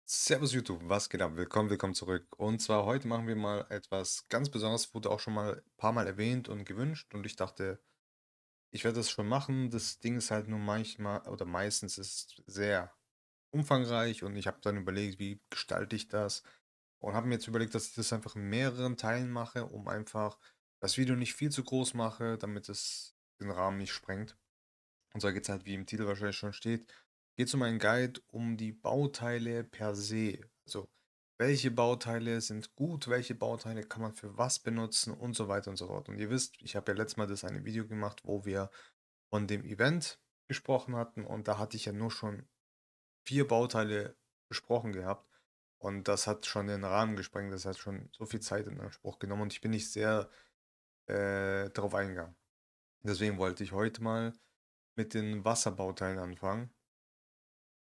Servus YouTube, was geht ab? Willkommen zurück. Und zwar heute machen wir mal etwas ganz Besonderes, wurde auch schon mal ein paar Mal erwähnt und gewünscht. Und ich dachte, ich werde das schon machen. Das Ding ist halt nur manchmal oder meistens ist sehr umfangreich und ich habe dann überlegt, wie gestalte ich das? Und habe mir jetzt überlegt, dass ich das einfach in mehreren Teilen mache, um einfach das Video nicht viel zu groß mache, damit es den Rahmen nicht sprengt. Und zwar geht es halt, wie im Titel wahrscheinlich schon steht, geht es um einen Guide um die Bauteile per se. Also, welche Bauteile sind gut, welche Bauteile kann man für was benutzen und so weiter und so fort. Und ihr wisst, ich habe ja letztes Mal das eine Video gemacht, wo wir von dem Event gesprochen hatten und da hatte ich ja nur schon 4 Bauteile besprochen gehabt und das hat schon den Rahmen gesprengt. Das hat schon so viel Zeit in Anspruch genommen und ich bin nicht sehr darauf eingegangen. Deswegen wollte ich heute mal mit den Wasserbauteilen anfangen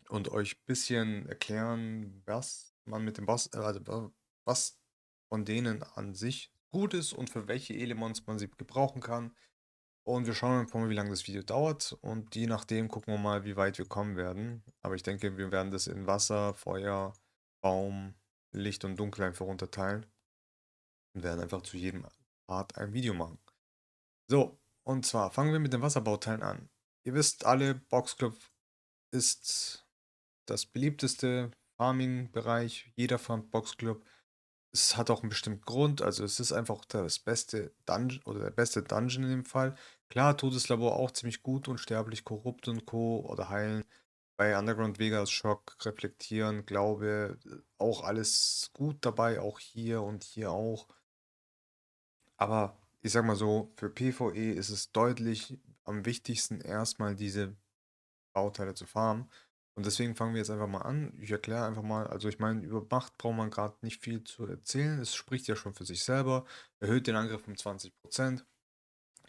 und euch ein bisschen erklären, was man mit dem was von denen an sich gut ist und für welche Elements man sie gebrauchen kann. Und wir schauen einfach mal, wie lange das Video dauert und je nachdem gucken wir mal, wie weit wir kommen werden. Aber ich denke, wir werden das in Wasser, Feuer, Baum, Licht und Dunkel einfach unterteilen und werden einfach zu jedem Part ein Video machen. So, und zwar fangen wir mit den Wasserbauteilen an. Ihr wisst alle, Boxclub ist das beliebteste Farming-Bereich. Jeder farmt Boxclub. Es hat auch einen bestimmten Grund. Also es ist einfach das beste Dungeon oder der beste Dungeon in dem Fall. Klar, Todeslabor auch ziemlich gut, unsterblich, korrupt und Co. oder heilen. Bei Underground Vegas Schock, Reflektieren, Glaube, auch alles gut dabei, auch hier und hier auch. Aber ich sag mal so, für PvE ist es deutlich am wichtigsten, erstmal diese Bauteile zu farmen. Und deswegen fangen wir jetzt einfach mal an. Ich erkläre einfach mal, also ich meine, über Macht braucht man gerade nicht viel zu erzählen. Es spricht ja schon für sich selber. Erhöht den Angriff um 20%.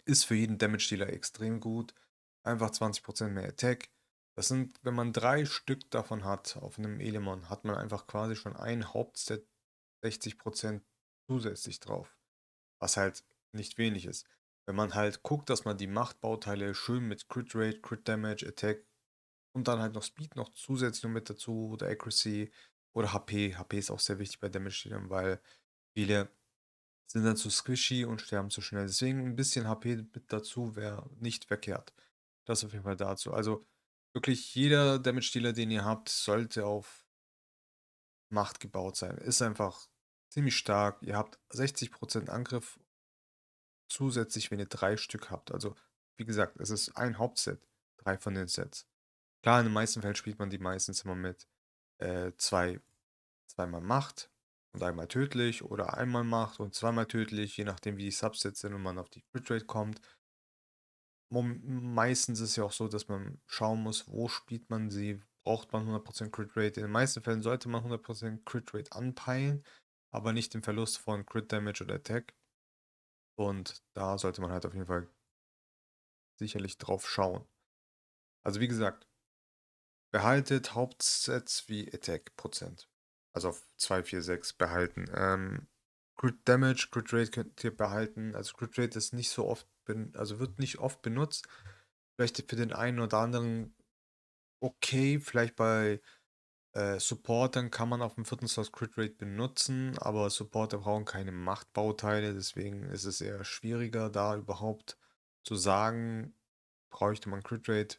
Ist für jeden Damage-Dealer extrem gut. Einfach 20% mehr Attack. Das sind, wenn man 3 Stück davon hat auf einem Element, hat man einfach quasi schon ein Hauptset 60% zusätzlich drauf. Was halt nicht wenig ist. Wenn man halt guckt, dass man die Machtbauteile schön mit Crit Rate, Crit Damage, Attack und dann halt noch Speed noch zusätzlich noch mit dazu oder Accuracy oder HP. HP ist auch sehr wichtig bei Damage-Dealern, weil viele sind dann zu squishy und sterben zu schnell. Deswegen ein bisschen HP mit dazu wäre nicht verkehrt. Das auf jeden Fall dazu. Also wirklich jeder Damage-Dealer, den ihr habt, sollte auf Macht gebaut sein. Ist einfach ziemlich stark. Ihr habt 60% Angriff zusätzlich, wenn ihr 3 Stück habt. Also wie gesagt, es ist ein Hauptset. 3 von den Sets. Klar, in den meisten Fällen spielt man die meistens immer mit zwei, zweimal Macht und einmal tödlich oder einmal Macht und zweimal tödlich, je nachdem wie die Subsets sind und man auf die Crit Rate kommt. Meistens ist es ja auch so, dass man schauen muss, wo spielt man sie, braucht man 100% Crit Rate. In den meisten Fällen sollte man 100% Crit Rate anpeilen, aber nicht den Verlust von Crit Damage oder Attack. Und da sollte man halt auf jeden Fall sicherlich drauf schauen. Also wie gesagt, behaltet Hauptsets wie Attack Prozent. Also auf 2, 4, 6 behalten. Crit Damage, Crit Rate könnt ihr behalten. Also Crit Rate ist nicht so oft, also wird nicht oft benutzt. Vielleicht für den einen oder anderen okay. Vielleicht bei Supportern kann man auf dem 4. Slot Crit Rate benutzen, aber Supporter brauchen keine Machtbauteile, deswegen ist es eher schwieriger, da überhaupt zu sagen, bräuchte man Crit Rate.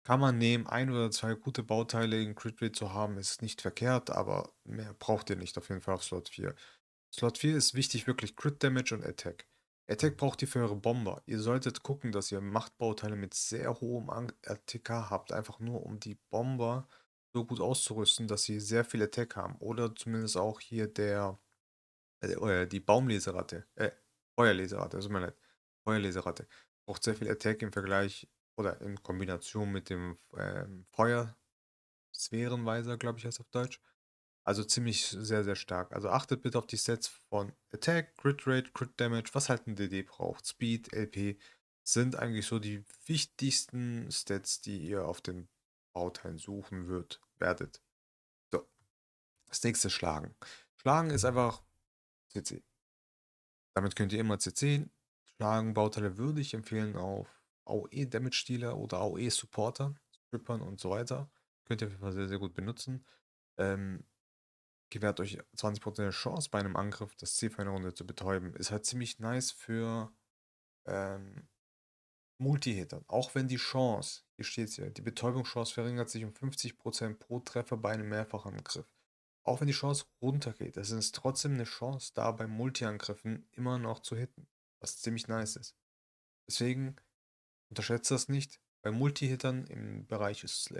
Kann man nehmen, ein oder zwei gute Bauteile in Crit Rate zu haben, ist nicht verkehrt, aber mehr braucht ihr nicht auf jeden Fall auf Slot 4. Slot 4 ist wichtig wirklich Crit Damage und Attack. Attack braucht ihr für eure Bomber. Ihr solltet gucken, dass ihr Machtbauteile mit sehr hohem ATK habt, einfach nur um die Bomber so gut auszurüsten, dass sie sehr viel Attack haben. Oder zumindest auch hier die Baumleseratte, Feuerleseratte, tut mir leid. Feuerleseratte. Braucht sehr viel Attack im Vergleich oder in Kombination mit dem Feuersphärenweiser, glaube ich, heißt auf Deutsch. Also ziemlich sehr, sehr stark. Also achtet bitte auf die Sets von Attack, Crit Rate, Crit Damage, was halt ein DD braucht. Speed, LP sind eigentlich so die wichtigsten Stats, die ihr auf den Bauteilen suchen werdet. So, das nächste Schlagen. Schlagen ist einfach CC. Damit könnt ihr immer CC schlagen. Bauteile würde ich empfehlen auf AOE Damage Dealer oder AOE Supporter, Strippern und so weiter. Könnt ihr auf jeden Fall sehr, sehr gut benutzen. gewährt euch 20% Chance bei einem Angriff, das Ziel für eine Runde zu betäuben. Ist halt ziemlich nice für ähm, Multi-Hittern. Auch wenn die Chance, hier steht es ja, die Betäubungschance verringert sich um 50% pro Treffer bei einem Mehrfachangriff. Auch wenn die Chance runtergeht, es ist trotzdem eine Chance da, beim Multi-Angriffen immer noch zu hitten, was ziemlich nice ist. Deswegen unterschätzt das nicht. Bei Multi-Hittern im Bereich ist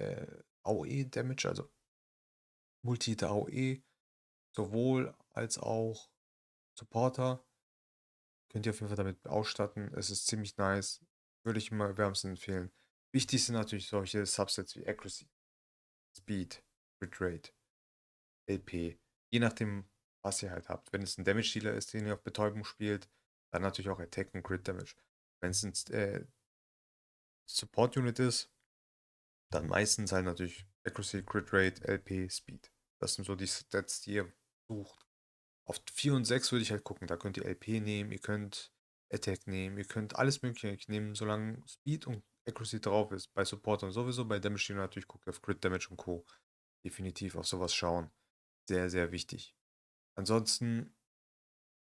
AOE-Damage, also Multi-Hitter AOE, sowohl als auch Supporter, könnt ihr auf jeden Fall damit ausstatten. Es ist ziemlich nice. Würde ich mal wärmstens empfehlen. Wichtig sind natürlich solche Subsets wie Accuracy, Speed, Crit Rate, LP. Je nachdem, was ihr halt habt. Wenn es ein Damage Dealer ist, den ihr auf Betäubung spielt, dann natürlich auch Attack und Crit Damage. Wenn es ein Support Unit ist, dann meistens halt natürlich Accuracy, Crit Rate, LP, Speed. Das sind so die Stats, die ihr sucht. Auf 4 und 6 würde ich halt gucken. Da könnt ihr LP nehmen, ihr könnt Attack nehmen, ihr könnt alles Mögliche nehmen, solange Speed und Accuracy drauf ist. Bei Supportern sowieso, bei Damage Dealer natürlich guckt ihr auf Crit Damage und Co. Definitiv auf sowas schauen. Sehr, sehr wichtig. Ansonsten,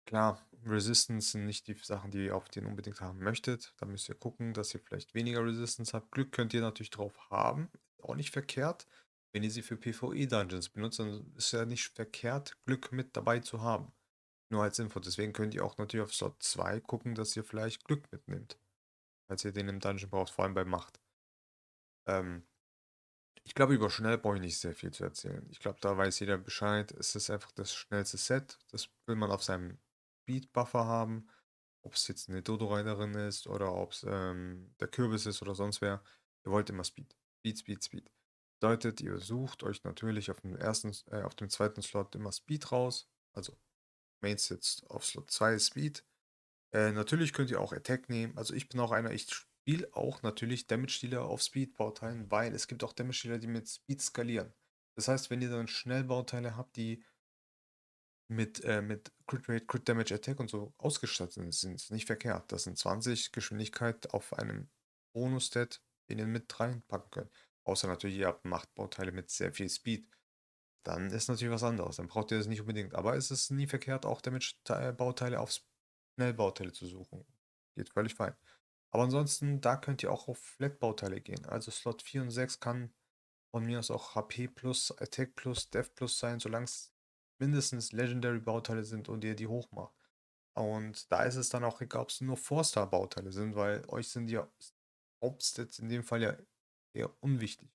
klar, Resistance sind nicht die Sachen, die ihr auf den unbedingt haben möchtet. Da müsst ihr gucken, dass ihr vielleicht weniger Resistance habt. Glück könnt ihr natürlich drauf haben. Ist auch nicht verkehrt. Wenn ihr sie für PvE-Dungeons benutzt, dann ist ja nicht verkehrt, Glück mit dabei zu haben. Nur als Info. Deswegen könnt ihr auch natürlich auf Slot 2 gucken, dass ihr vielleicht Glück mitnimmt. Falls ihr den im Dungeon braucht, vor allem bei Macht. Ähm, Ich glaube, über schnell brauche ich nicht sehr viel zu erzählen. Ich glaube, da weiß jeder Bescheid. Es ist einfach das schnellste Set. Das will man auf seinem Speed-Buffer haben. Ob es jetzt eine Dodo-Reiterin ist oder ob es der Kürbis ist oder sonst wer. Ihr wollt immer Speed. Speed, Speed, Speed. Bedeutet, ihr sucht euch natürlich auf dem zweiten Slot immer Speed raus. Also Mains jetzt auf Slot 2 Speed. Natürlich könnt ihr auch Attack nehmen. Also ich bin auch einer, ich spiele auch natürlich Damage-Dealer auf Speed-Bauteilen, weil es gibt auch Damage-Dealer, die mit Speed skalieren. Das heißt, wenn ihr dann Schnellbauteile habt, die mit Crit Rate, Crit Damage, Attack und so ausgestattet sind, sind es nicht verkehrt. Das sind 20 Geschwindigkeit auf einem Bonus-Stat, den ihr mit reinpacken könnt. Außer natürlich, ihr habt Machtbauteile mit sehr viel Speed. Dann ist natürlich was anderes. Dann braucht ihr das nicht unbedingt. Aber es ist nie verkehrt, auch Damage-Bauteile auf Schnellbauteile zu suchen. Geht völlig fein. Aber ansonsten, da könnt ihr auch auf Flat-Bauteile gehen. Also Slot 4 und 6 kann von mir aus auch HP plus, Attack plus, Death plus sein, solange es mindestens Legendary-Bauteile sind und ihr die hochmacht. Und da ist es dann auch egal, ob es nur 4-Star-Bauteile sind, weil euch sind die Hauptstats in dem Fall ja eher unwichtig.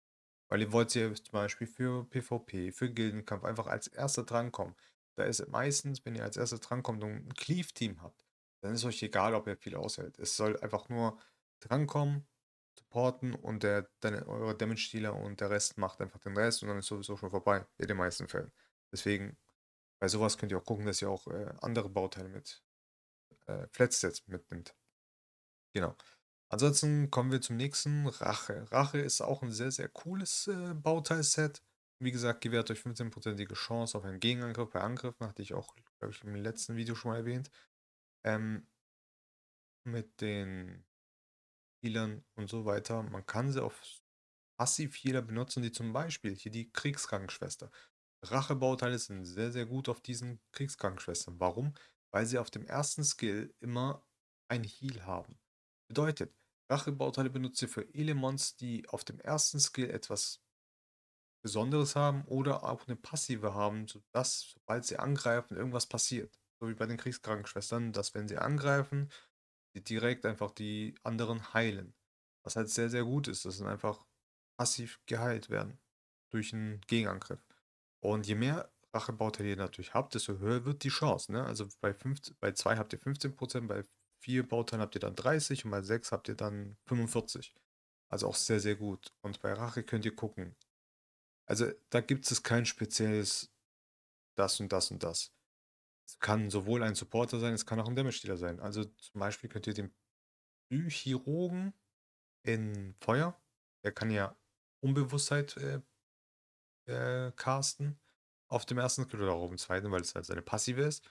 Weil ihr wollt ja zum Beispiel für PvP, für Gildenkampf einfach als Erster drankommen. Da ist es meistens, wenn ihr als Erster drankommt und ein Cleave-Team habt, dann ist euch egal, ob ihr viel aushält. Es soll einfach nur drankommen, supporten und eure Damage-Dealer und der Rest macht einfach den Rest und dann ist sowieso schon vorbei, in den meisten Fällen. Deswegen, bei sowas könnt ihr auch gucken, dass ihr auch andere Bauteile mit Flatstats mitnimmt. Genau. Ansonsten kommen wir zum nächsten, Rache. Rache ist auch ein sehr, sehr cooles Bauteilset. Wie gesagt, gewährt euch 15%ige Chance auf einen Gegenangriff bei Angriffen, hatte ich auch, glaube ich, im letzten Video schon mal erwähnt. Ähm, mit den Healern und so weiter. Man kann sie auf Passiv-Healer benutzen, die zum Beispiel hier die Kriegskrankenschwester. Rachebauteile sind sehr, sehr gut auf diesen Kriegskrankenschwestern. Warum? Weil sie auf dem ersten Skill immer ein Heal haben. Bedeutet, Rachebauteile benutzt ihr für Elemons, die auf dem ersten Skill etwas Besonderes haben oder auch eine Passive haben, sodass, sobald sie angreifen, irgendwas passiert. So wie bei den Kriegskrankenschwestern, dass wenn sie angreifen, die direkt einfach die anderen heilen. Was halt sehr, sehr gut ist, dass sie einfach passiv geheilt werden durch einen Gegenangriff. Und je mehr Rachebauteile ihr natürlich habt, desto höher wird die Chance. Ne? Also bei 2 habt ihr 15%, bei 4 Bauteilen habt ihr dann 30 und bei 6 habt ihr dann 45. Also auch sehr, sehr gut. Und bei Rache könnt ihr gucken. Also da gibt es kein spezielles das und das und das. Es kann sowohl ein Supporter sein, es kann auch ein Damage-Dealer sein. Also zum Beispiel könnt ihr den Chirurgen in Feuer, der kann ja Unbewusstheit casten auf dem ersten Skill oder auch auf dem zweiten, weil es halt seine Passive ist.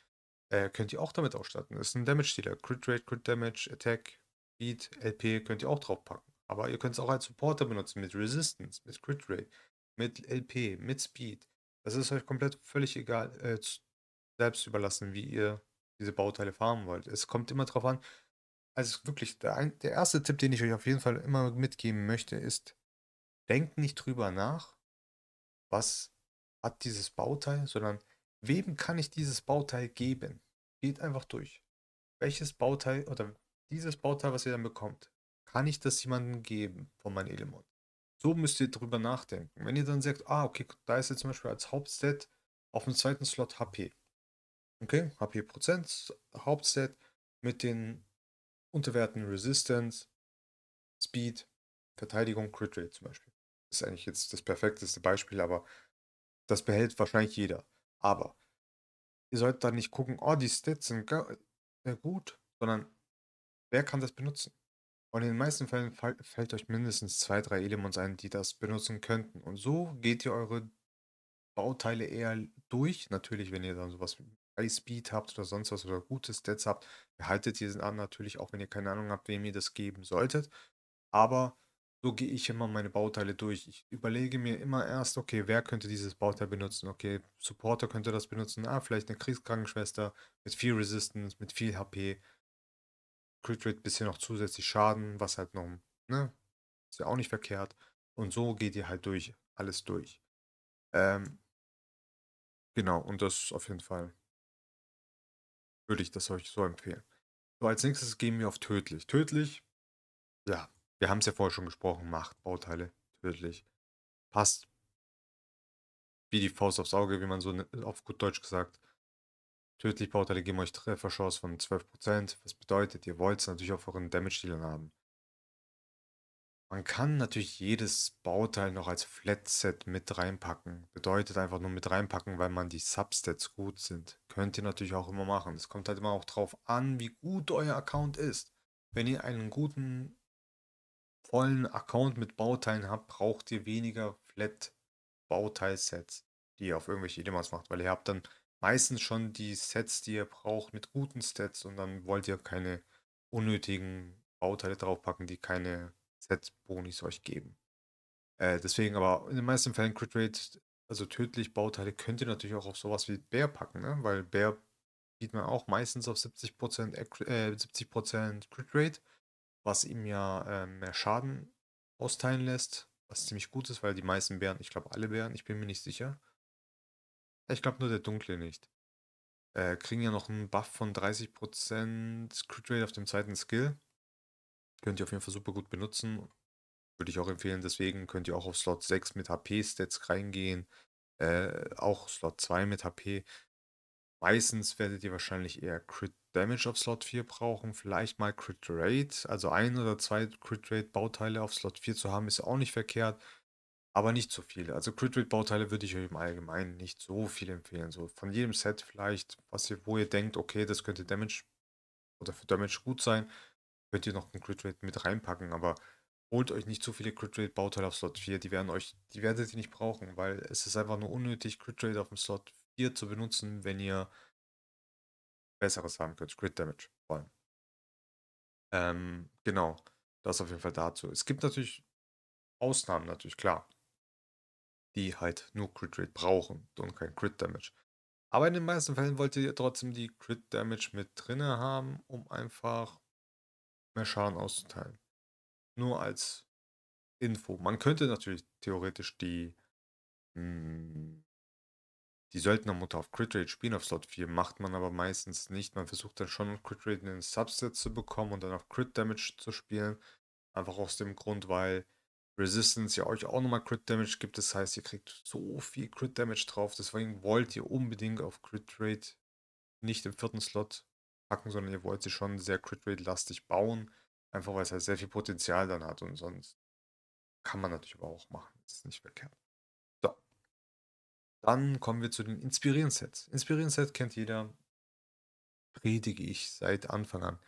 Könnt ihr auch damit ausstatten. Das ist ein Damage-Dealer. Crit Rate, Crit Damage, Attack, Speed, LP könnt ihr auch draufpacken. Aber ihr könnt es auch als Supporter benutzen mit Resistance, mit Crit Rate, mit LP, mit Speed. Es ist euch komplett völlig egal, selbst überlassen, wie ihr diese Bauteile farmen wollt. Es kommt immer drauf an, also wirklich, der erste Tipp, den ich euch auf jeden Fall immer mitgeben möchte, ist, denkt nicht drüber nach, was hat dieses Bauteil, sondern wem kann ich dieses Bauteil geben? Geht einfach durch. Welches Bauteil oder dieses Bauteil, was ihr dann bekommt, kann ich das jemandem geben von meinem Element? So müsst ihr drüber nachdenken. Wenn ihr dann sagt, ah, okay, da ist jetzt zum Beispiel als Hauptstat auf dem zweiten Slot HP. Okay, HP Prozent, Hauptstat mit den Unterwerten Resistance, Speed, Verteidigung, Crit Rate zum Beispiel. Das ist eigentlich jetzt das perfekteste Beispiel, aber das behält wahrscheinlich jeder. Aber ihr sollt da nicht gucken, oh, die Stats sind gut, sondern wer kann das benutzen? Und in den meisten Fällen fällt euch mindestens zwei, drei Elements ein, die das benutzen könnten. Und so geht ihr eure Bauteile eher durch. Natürlich, wenn ihr dann sowas wie High Speed habt oder sonst was oder gute Stats habt, behaltet ihr an natürlich, auch wenn ihr keine Ahnung habt, wem ihr das geben solltet. Aber so gehe ich immer meine Bauteile durch. Ich überlege mir immer erst, okay, wer könnte dieses Bauteil benutzen? Okay, Supporter könnte das benutzen. Ah, vielleicht eine Kriegskrankenschwester mit viel Resistance, mit viel HP. Crit Rate bisschen noch zusätzlich Schaden, was halt noch, ne, ist ja auch nicht verkehrt. Und so geht ihr halt durch, alles durch. Ähm, genau, und das auf jeden Fall würde ich das euch so empfehlen. So, als nächstes gehen wir auf tödlich. Tödlich, ja, wir haben es ja vorher schon gesprochen, Macht, Bauteile, tödlich. Passt wie die Faust aufs Auge, wie man so auf gut Deutsch gesagt. Tödlich Bauteile geben euch Trefferchance von 12%, was bedeutet, ihr wollt es natürlich auf euren Damage-Dealern haben. Man kann natürlich jedes Bauteil noch als Flat-Set mit reinpacken. Bedeutet einfach nur mit reinpacken, weil man die Substats gut sind. Könnt ihr natürlich auch immer machen. Es kommt halt immer auch drauf an, wie gut euer Account ist. Wenn ihr einen guten, vollen Account mit Bauteilen habt, braucht ihr weniger Flat-Bauteil-Sets, die ihr auf irgendwelche Demos macht, weil ihr habt dann meistens schon die Sets, die ihr braucht, mit guten Stats und dann wollt ihr keine unnötigen Bauteile draufpacken, die keine Set-Bonis euch geben. Deswegen aber in den meisten Fällen Crit Rate, also tödlich Bauteile, könnt ihr natürlich auch auf sowas wie Bär packen, ne? Weil Bär sieht man auch meistens auf 70%, 70% Crit Rate, was ihm ja mehr Schaden austeilen lässt, was ziemlich gut ist, weil die meisten Bären, ich glaube alle Bären, ich bin mir nicht sicher, ich glaube nur der Dunkle nicht, kriegen ja noch einen Buff von 30% Crit Rate auf dem zweiten Skill. Könnt ihr auf jeden Fall super gut benutzen. Würde ich auch empfehlen. Deswegen könnt ihr auch auf Slot 6 mit HP-Stats reingehen. Auch Slot 2 mit HP. Meistens werdet ihr wahrscheinlich eher Crit Damage auf Slot 4 brauchen. Vielleicht mal Crit Rate. Also ein oder zwei Crit Rate Bauteile auf Slot 4 zu haben, ist auch nicht verkehrt. Aber nicht so viele. Also Crit Rate Bauteile würde ich euch im Allgemeinen nicht so viel empfehlen. So von jedem Set vielleicht, wo ihr denkt, okay, das könnte Damage oder für Damage gut sein, könnt ihr noch einen Crit Rate mit reinpacken, aber holt euch nicht zu viele Crit Rate Bauteile auf Slot 4, die werdet ihr nicht brauchen, weil es ist einfach nur unnötig, Crit Rate auf dem Slot 4 zu benutzen, wenn ihr Besseres haben könnt, Crit Damage vor allem. Genau, das auf jeden Fall dazu. Es gibt natürlich Ausnahmen, natürlich, klar, die halt nur Crit Rate brauchen und kein Crit Damage. Aber in den meisten Fällen wollt ihr trotzdem die Crit Damage mit drinne haben, um einfach mehr Schaden auszuteilen. Nur als Info. Man könnte natürlich theoretisch hm, die Söldnermutter auf Crit Rate spielen auf Slot 4, macht man aber meistens nicht. Man versucht dann schon Crit Rate in den Subset zu bekommen und dann auf Crit Damage zu spielen. Einfach aus dem Grund, weil Resistance ja euch auch nochmal Crit Damage gibt. Das heißt, ihr kriegt so viel Crit Damage drauf. Deswegen wollt ihr unbedingt auf Crit Rate nicht im vierten Slot packen, sondern ihr wollt sie schon sehr Crit Rate lastig bauen. Einfach weil es halt sehr viel Potenzial dann hat und sonst kann man natürlich aber auch machen. Das ist nicht verkehrt. So, dann kommen wir zu den Inspirieren-Sets. Inspirieren-Set kennt jeder, predige ich seit Anfang an.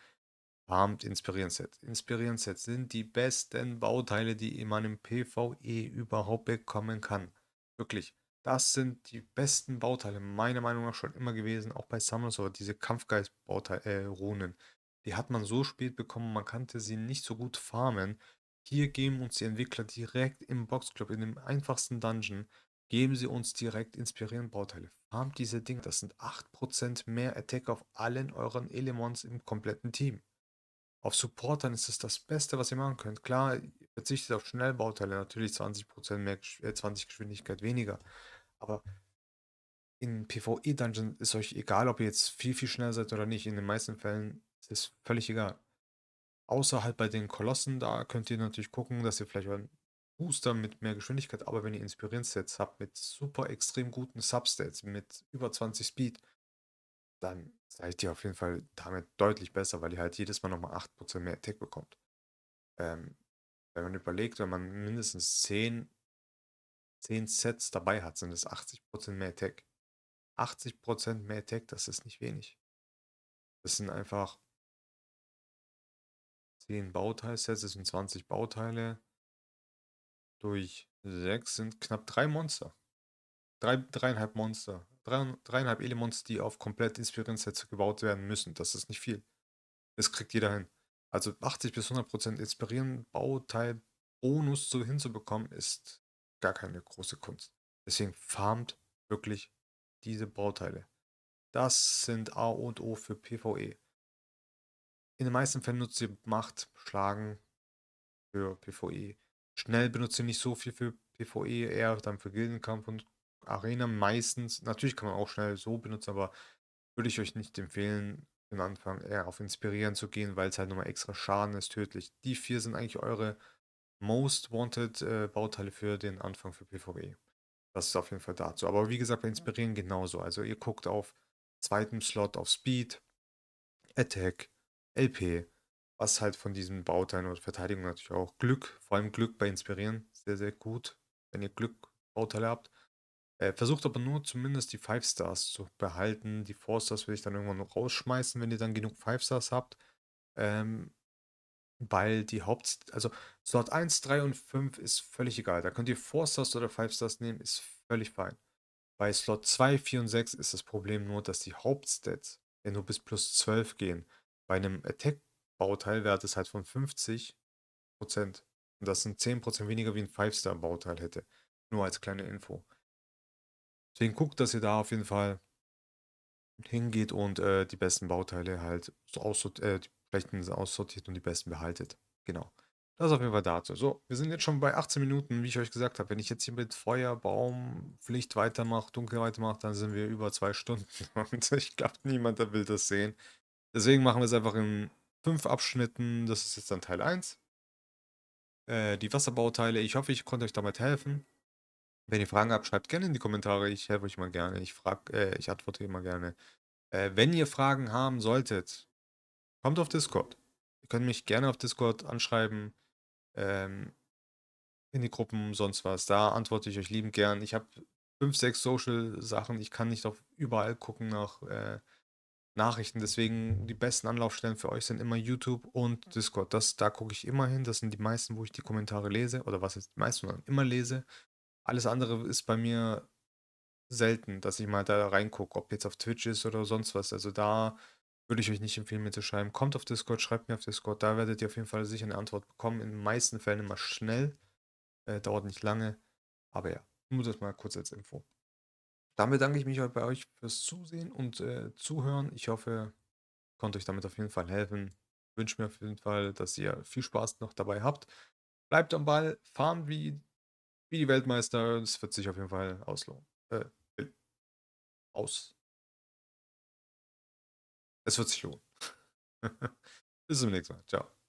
Farmt Inspirieren-Set. Inspirieren-Sets sind die besten Bauteile, die man im PvE überhaupt bekommen kann. Wirklich. Das sind die besten Bauteile, meiner Meinung nach schon immer gewesen, auch bei Summoners oder diese Kampfgeist-Runen. Die hat man so spät bekommen, man kannte sie nicht so gut farmen. Hier geben uns die Entwickler direkt im Boxclub, in dem einfachsten Dungeon, Geben Sie uns direkt inspirierende Bauteile. Farmt diese Dinge. Das sind 8% mehr Attack auf allen euren Elements im kompletten Team. Auf Supportern ist es das Beste, was ihr machen könnt. Klar, ihr verzichtet auf Schnellbauteile, natürlich 20% mehr, 20 Geschwindigkeit weniger. Aber in PvE-Dungeon ist euch egal, ob ihr jetzt viel, viel schneller seid oder nicht. In den meisten Fällen ist es völlig egal. Außer halt bei den Kolossen, da könnt ihr natürlich gucken, dass ihr vielleicht einen Booster mit mehr Geschwindigkeit, aber wenn ihr Inspirierungssets habt mit super extrem guten Substats, mit über 20 Speed, dann seid ihr auf jeden Fall damit deutlich besser, weil ihr halt jedes Mal nochmal 8% mehr Attack bekommt. Ähm, Wenn man überlegt, wenn man mindestens 10 Sets dabei hat, sind es 80% mehr Attack. 80% mehr Attack, das ist nicht wenig. Das sind einfach 10 Bauteilsets, das sind 20 Bauteile. Durch 6 sind knapp 3 Monster. 3,5 Monster. 3,5 Elements, die auf komplett Inspirierungssets gebaut werden müssen. Das ist nicht viel. Das kriegt jeder hin. Also 80 bis 100% Inspirieren, Bauteil, Bonus so hinzubekommen, ist gar keine große Kunst. Deswegen farmt wirklich diese Bauteile. Das sind A und O für PvE. In den meisten Fällen nutzt ihr Macht, Schlagen für PvE. Schnell benutzt ihr nicht so viel für PvE, eher dann für Gildenkampf und Arena meistens. Natürlich kann man auch schnell so benutzen, aber würde ich euch nicht empfehlen, für den Anfang eher auf Inspirieren zu gehen, weil es halt nochmal extra Schaden ist, tödlich. Die vier sind eigentlich eure Most Wanted Bauteile für den Anfang für PvE. Das ist auf jeden Fall dazu. Aber wie gesagt, bei Inspirieren genauso. Also ihr guckt auf zweiten Slot auf Speed, Attack, LP, was halt von diesen Bauteilen und Verteidigung natürlich auch Glück, vor allem Glück bei Inspirieren, sehr, sehr gut, wenn ihr Glück-Bauteile habt. Versucht aber nur zumindest die 5 Stars zu behalten. Die 4 Stars will ich dann irgendwann noch rausschmeißen, wenn ihr dann genug 5 Stars habt. Ähm, Weil die also Slot 1, 3 und 5 ist völlig egal. Da könnt ihr 4 Stars oder 5 Stars nehmen, ist völlig fein. Bei Slot 2, 4 und 6 ist das Problem nur, dass die Hauptstats ja nur bis plus 12 gehen. Bei einem Attack-Bauteil wäre das halt von 50%. Und das sind 10% weniger wie ein 5-Star-Bauteil hätte. Nur als kleine Info. Deswegen guckt, dass ihr da auf jeden Fall hingeht und die besten Bauteile halt so die schlechten aussortiert und die besten behaltet. Genau. Das ist auf jeden Fall dazu. So, wir sind jetzt schon bei 18 Minuten, wie ich euch gesagt habe. Wenn ich jetzt hier mit Feuer, Baum, Pflicht weitermache, Dunkel weitermache, dann sind wir über 2 Stunden. Und ich glaube, niemand der will das sehen. Deswegen machen wir es einfach in 5 Abschnitten. Das ist jetzt dann Teil 1. Die Wasserbauteile. Ich hoffe, ich konnte euch damit helfen. Wenn ihr Fragen habt, schreibt gerne in die Kommentare. Ich helfe euch mal gerne. Ich antworte immer gerne. Wenn ihr Fragen haben solltet, kommt auf Discord. Ihr könnt mich gerne auf Discord anschreiben, ähm, in die Gruppen, sonst was. Da antworte ich euch liebend gern. Ich habe 5, 6 Social-Sachen. Ich kann nicht auf überall gucken nach Nachrichten. Deswegen die besten Anlaufstellen für euch sind immer YouTube und Discord. Da gucke ich immer hin. Das sind die meisten, wo ich die Kommentare lese. Oder was ist die meisten, sondern immer lese. Alles andere ist bei mir selten, dass ich mal da reingucke, ob jetzt auf Twitch ist oder sonst was. Also da würde ich euch nicht empfehlen, mir zu schreiben. Kommt auf Discord, schreibt mir auf Discord. Da werdet ihr auf jeden Fall sicher eine Antwort bekommen. In den meisten Fällen immer schnell. Dauert nicht lange. Aber ja, nur das mal kurz als Info. Dann bedanke ich mich heute bei euch fürs Zusehen und Zuhören. Ich hoffe, ich konnte euch damit auf jeden Fall helfen. Wünsche mir auf jeden Fall, dass ihr viel Spaß noch dabei habt. Bleibt am Ball, fahren wie die Weltmeister. Es wird sich auf jeden Fall auslohnen. Aus. Es wird sich lohnen. Bis zum nächsten Mal. Ciao.